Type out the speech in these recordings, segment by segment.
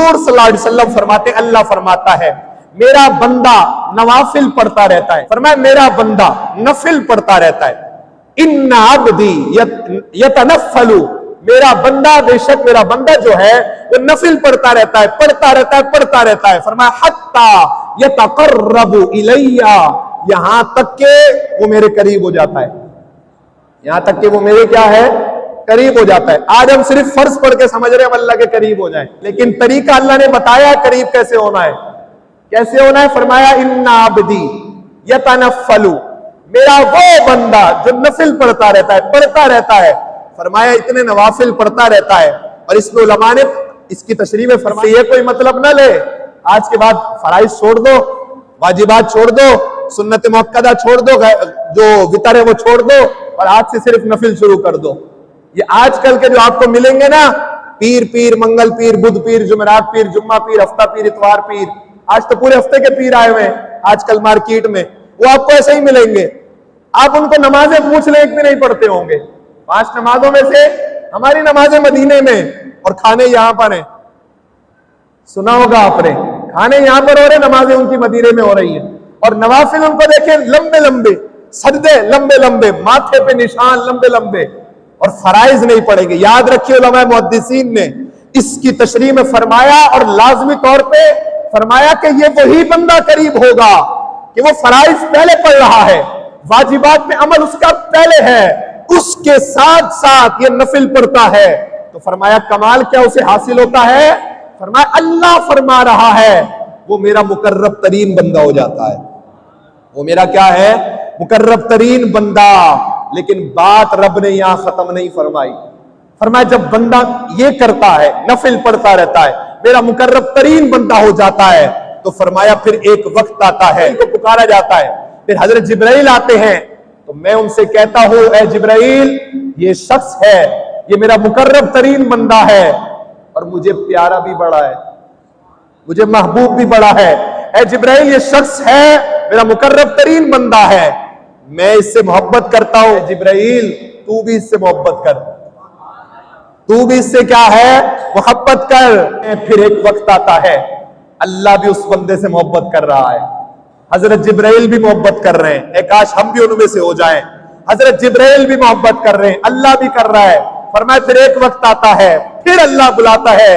حضور صلی اللہ علیہ وسلم فرماتے ہیں، اللہ فرماتا ہے میرا بندہ نوافل پڑھتا رہتا ہے، فرمایا میرا بندہ نفل پڑھتا رہتا ہے، ان عبدی یتنفل، میرا بندہ بے شک میرا بندہ جو ہے وہ نفل پڑھتا رہتا ہے، پڑھتا رہتا ہے، پڑھتا رہتا ہے، فرمایا حتی یتقرب الی، یہاں تک کہ وہ میرے قریب ہو جاتا ہے، یہاں تک کہ وہ میرے کیا ہے، قریب ہو جاتا ہے۔ آج ہم صرف فرض پڑھ کے سمجھ رہے ہیں ہم اللہ کے قریب ہو جائیں، لیکن طریقہ اللہ نے بتایا قریب کیسے ہونا ہے، کیسے ہونا ہے، فرمایا ان عبدی یتنفل، میرا وہ بندہ جو نفل پڑھتا رہتا ہے، پڑھتا رہتا ہے، فرمایا اتنے نوافل پڑھتا رہتا ہے۔ اور اس میں علماء نے اس کی تشریح میں فرمایا یہ کوئی مطلب نہ لے آج کے بعد فرائض چھوڑ دو، واجبات چھوڑ دو، سنت مؤکدہ چھوڑ دو، جو وتر ہے وہ چھوڑ دو اور آج سے صرف نفل شروع کر دو۔ یہ آج کل کے جو آپ کو ملیں گے نا، پیر منگل پیر، بدھ پیر، جمعرات پیر، جمعہ پیر، ہفتہ پیر، اتوار پیر، آج تو پورے ہفتے کے پیر آئے ہوئے ہیں آج کل مارکیٹ میں، وہ آپ کو ایسے ہی ملیں گے۔ آپ ان کو نمازیں پوچھ لیں ایک بھی نہیں پڑھتے ہوں گے، 5 نمازوں میں سے ہماری نمازیں مدینے میں اور کھانے یہاں پر ہیں، سنا ہوگا آپ نے، کھانے یہاں پر ہو رہے، نمازیں ان کی مدینے میں ہو رہی ہیں، اور نوافل ان کو دیکھیں لمبے لمبے، سجدے لمبے لمبے، ماتھے پہ نشان لمبے لمبے، اور فرائض نہیں پڑھیں گے۔ یاد رکھیے علماء محدثین نے اس کی تشریح میں فرمایا اور لازمی طور پہ فرمایا کہ یہ وہی بندہ قریب ہوگا کہ وہ فرائض پہلے پڑھ رہا ہے، واجبات میں عمل اس کا پہلے ہے، اس کے ساتھ ساتھ یہ نفل پڑھتا ہے، تو فرمایا کمال کیا اسے حاصل ہوتا ہے، فرمایا اللہ فرما رہا ہے وہ میرا مقرب ترین بندہ ہو جاتا ہے، وہ میرا کیا ہے، مقرب ترین بندہ۔ لیکن بات رب نے یہاں ختم نہیں فرمائی، فرمایا جب بندہ یہ کرتا ہے، نفل پڑھتا رہتا ہے، میرا مقرب ترین بندہ ہو جاتا ہے، تو فرمایا پھر ایک وقت آتا ہے کو پکارا جاتا ہے، پھر حضرت جبرائیل آتے ہیں، تو میں ان سے کہتا ہوں اے جبرائیل یہ شخص ہے، یہ میرا مقرب ترین بندہ ہے اور مجھے پیارا بھی بڑا ہے، مجھے محبوب بھی بڑا ہے، اے جبرائیل یہ شخص ہے میرا مقرب ترین بندہ ہے، میں اس سے محبت کرتا ہوں، جبرائیل تو بھی اس سے محبت کر، تو بھی اس سے کیا ہے، محبت کر۔ پھر ایک وقت آتا ہے اللہ بھی اس بندے سے محبت کر رہا ہے، حضرت جبرائیل بھی محبت کر رہے ہیں، کاش ہم بھی ان میں سے ہو جائیں، حضرت جبرائیل بھی محبت کر رہے ہیں، اللہ بھی کر رہا ہے۔ فرمایا پھر ایک وقت آتا ہے، پھر اللہ بلاتا ہے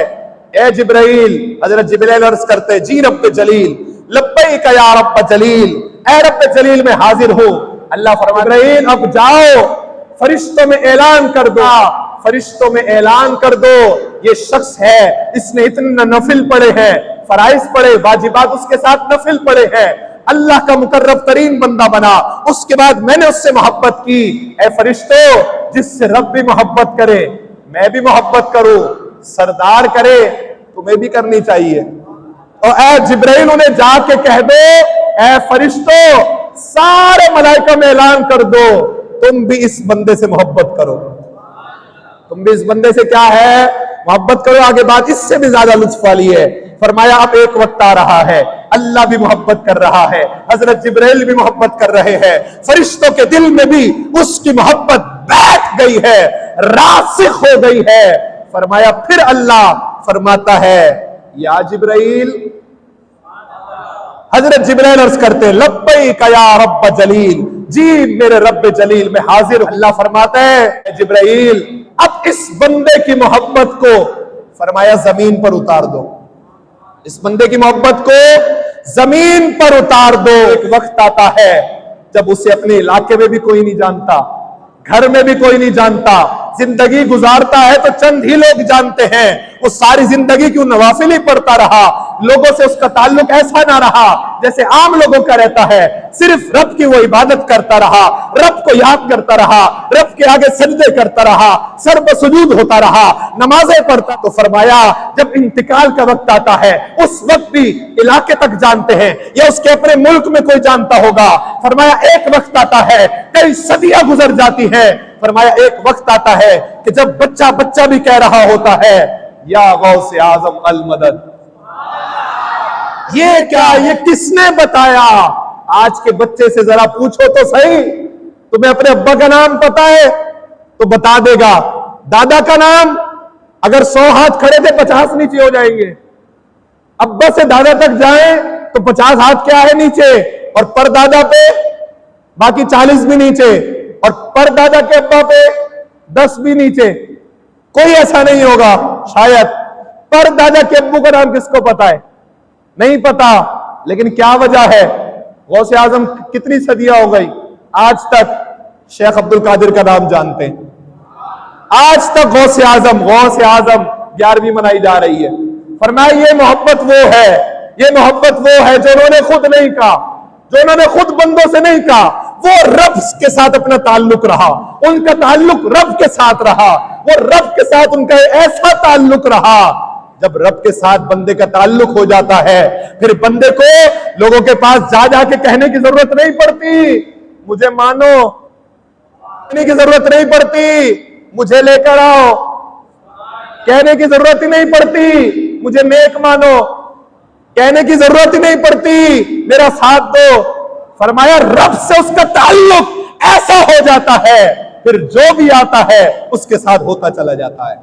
اے جبرائیل، حضرت جبرائیل عرض کرتے جی رب جلیل لبیک یا رب جلیل، اے رب جلیل میں حاضر ہوں۔ اللہ فرماتا جبرائیل اب جاؤ فرشتوں میں اعلان کر دو، فرشتوں میں اعلان کر دو یہ شخص ہے، اس نے اتنے نفل پڑھے ہیں، فرائض پڑھے، واجبات اس کے ساتھ نفل پڑھے ہیں، اللہ کا مقرب ترین بندہ بنا، اس کے بعد میں نے اس سے محبت کی۔ اے فرشتوں جس سے رب بھی محبت کرے میں بھی محبت کروں، سردار کرے تمہیں بھی کرنی چاہیے، اور اے جبرائیل انہیں جا کے کہہ دو اے فرشتوں سارے ملائکہ میں اعلان کر دو تم بھی اس بندے سے محبت کرو، تم بھی اس بندے سے کیا ہے، محبت کرو۔ آگے بات اس سے بھی زیادہ لطف والی ہے، فرمایا اب ایک وقت آ رہا ہے اللہ بھی محبت کر رہا ہے، حضرت جبرائیل بھی محبت کر رہے ہیں، فرشتوں کے دل میں بھی اس کی محبت بیٹھ گئی ہے، راسخ ہو گئی ہے۔ فرمایا پھر اللہ فرماتا ہے یا جبرائیل، حضرت جبرائیل عرض کرتے لبیک یا رب جلیل، جی میرے رب جلیل میں حاضر ہوں۔ اللہ فرماتا ہے جبرائیل اب اس بندے کی محبت کو فرمایا زمین پر اتار دو، اس بندے کی محبت کو زمین پر اتار دو۔ ایک وقت آتا ہے جب اسے اپنے علاقے میں بھی کوئی نہیں جانتا، گھر میں بھی کوئی نہیں جانتا، زندگی گزارتا ہے تو چند ہی لوگ جانتے ہیں، وہ ساری زندگی کیوں نوافل ہی پڑھتا رہا، لوگوں سے اس کا تعلق ایسا نہ رہا جیسے عام لوگوں کا رہتا ہے، صرف رب کی وہ عبادت کرتا رہا، رب کو یاد کرتا رہا، رب کے آگے سجدے کرتا رہا، سر پہ سجود ہوتا رہا، نمازیں پڑھتا۔ تو فرمایا جب انتقال کا وقت آتا ہے اس وقت بھی علاقے تک جانتے ہیں یا اس کے اپنے ملک میں کوئی جانتا ہوگا۔ فرمایا ایک وقت آتا ہے کئی صدیاں گزر جاتی ہیں، فرمایا ایک وقت آتا ہے کہ جب بچہ بھی کہہ رہا ہوتا ہے یا غوث اعظم المدد، یہ کیا، یہ کس نے بتایا؟ آج کے بچے سے ذرا پوچھو تو صحیح، تمہیں اپنے ابا کا نام پتا ہے تو بتا دے گا، دادا کا نام اگر 100 ہاتھ کھڑے تھے 50 نیچے ہو جائیں گے، ابا سے دادا تک جائیں تو 50 ہاتھ کیا ہے نیچے، اور پر دادا پہ باقی 40 بھی نیچے، اور پر دادا کے ابا پہ 10 بھی نیچے. کوئی ایسا نہیں ہوگا شاید. پر دادا کے ابو کا نام کس کو پتا ہے؟ نہیں پتا. لیکن کیا وجہ ہے؟ غوث اعظم کتنی صدیاں ہو گئی، آج تک شیخ عبد القادر کا نام جانتے ہیں. آج تک غوث اعظم 11ویں منائی جا رہی ہے. فرمایا یہ محبت وہ ہے، یہ محبت وہ ہے جو انہوں نے خود نہیں کہا، جو انہوں نے خود بندوں سے نہیں کہا. وہ رب کے ساتھ اپنا تعلق رہا، ان کا تعلق رب کے ساتھ رہا. وہ رب کے ساتھ ان کا ایسا تعلق رہا. جب رب کے ساتھ بندے کا تعلق ہو جاتا ہے، پھر بندے کو لوگوں کے پاس جا جا کے کہنے کی ضرورت نہیں پڑتی مجھے مانو، کہنے کی ضرورت نہیں پڑتی مجھے لے کر آؤ، کہنے کی ضرورت ہی نہیں پڑتی مجھے نیک مانو، کہنے کی ضرورت ہی نہیں پڑتی میرا ساتھ دو. فرمایا رب سے اس کا تعلق ایسا ہو جاتا ہے، پھر جو بھی آتا ہے اس کے ساتھ ہوتا چلا جاتا ہے.